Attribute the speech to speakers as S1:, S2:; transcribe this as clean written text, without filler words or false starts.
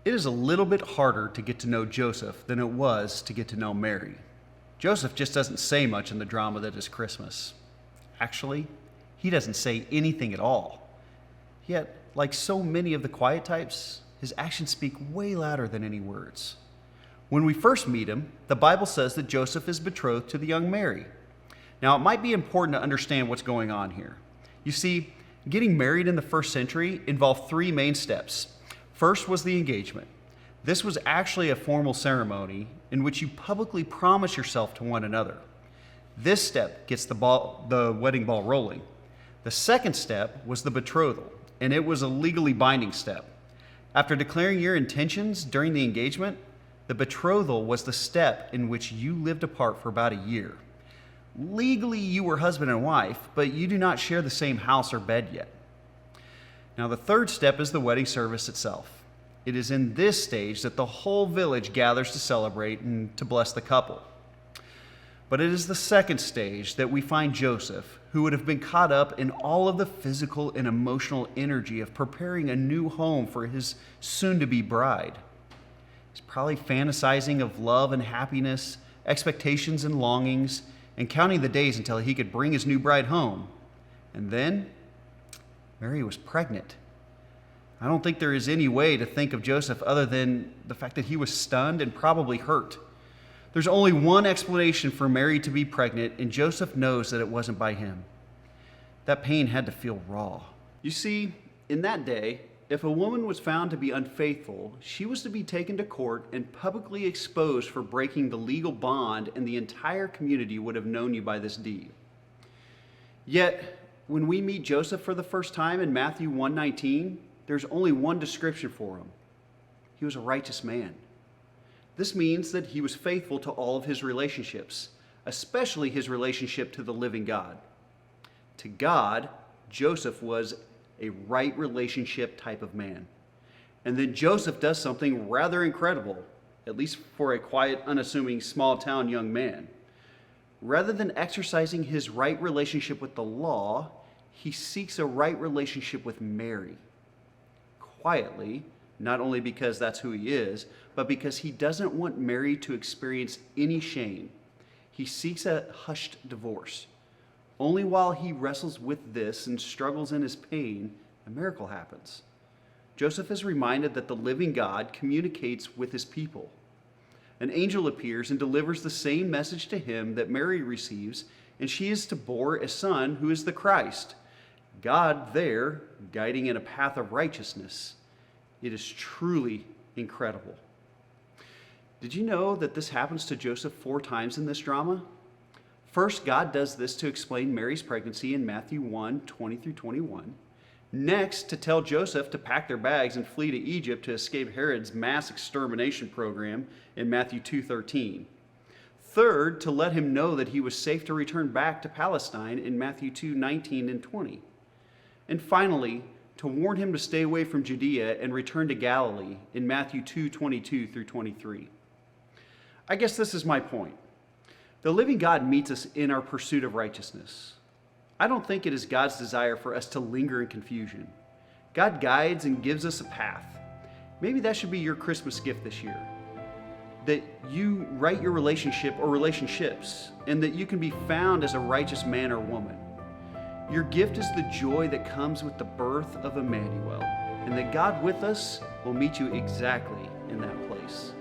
S1: It is a little bit harder to get to know Joseph than it was to get to know Mary. Joseph just doesn't say much in the drama that is Christmas. Actually, he doesn't say anything at all. Yet, like so many of the quiet types, his actions speak way louder than any words. When we first meet him, the Bible says that Joseph is betrothed to the young Mary. Now, it might be important to understand what's going on here. You see, getting married in the first century involved three main steps. First was the engagement. This was actually a formal ceremony in which you publicly promise yourself to one another. This step gets the wedding ball rolling. The second step was the betrothal, and it was a legally binding step. After declaring your intentions during the engagement, the betrothal was the step in which you lived apart for about a year. Legally, you were husband and wife, but you do not share the same house or bed yet. Now, the third step is the wedding service itself. It is in this stage that the whole village gathers to celebrate and to bless the couple. But it is the second stage that we find Joseph, who would have been caught up in all of the physical and emotional energy of preparing a new home for his soon-to-be bride. He's probably fantasizing of love and happiness, expectations and longings, and counting the days until he could bring his new bride home. And then Mary was pregnant. I don't think there is any way to think of Joseph other than the fact that he was stunned and probably hurt. There's only one explanation for Mary to be pregnant, and Joseph knows that it wasn't by him. That pain had to feel raw. You see, in that day, if a woman was found to be unfaithful, she was to be taken to court and publicly exposed for breaking the legal bond, and the entire community would have known you by this deed. Yet, when we meet Joseph for the first time in Matthew 1:19, there's only one description for him. He was a righteous man. This means that he was faithful to all of his relationships, especially his relationship to the living God. To God, Joseph was a right relationship type of man. And then Joseph does something rather incredible, at least for a quiet, unassuming, small-town young man. Rather than exercising his right relationship with the law, he seeks a right relationship with Mary. Quietly, not only because that's who he is, but because he doesn't want Mary to experience any shame. He seeks a hushed divorce. Only while he wrestles with this and struggles in his pain, a miracle happens. Joseph is reminded that the living God communicates with his people. An angel appears and delivers the same message to him that Mary receives, and she is to bore a son who is the Christ. God there, guiding in a path of righteousness. It is truly incredible. Did you know that this happens to Joseph 4 times in this drama? First, God does this to explain Mary's pregnancy in Matthew 1:20-21. Next, to tell Joseph to pack their bags and flee to Egypt to escape Herod's mass extermination program in Matthew 2:13. Third, to let him know that he was safe to return back to Palestine in Matthew 2:19 and 20. And finally, to warn him to stay away from Judea and return to Galilee in Matthew 2:22-23. I guess this is my point. The living God meets us in our pursuit of righteousness. I don't think it is God's desire for us to linger in confusion. God guides and gives us a path. Maybe that should be your Christmas gift this year. That you write your relationship or relationships, and that you can be found as a righteous man or woman. Your gift is the joy that comes with the birth of Emmanuel, and that God with us will meet you exactly in that place.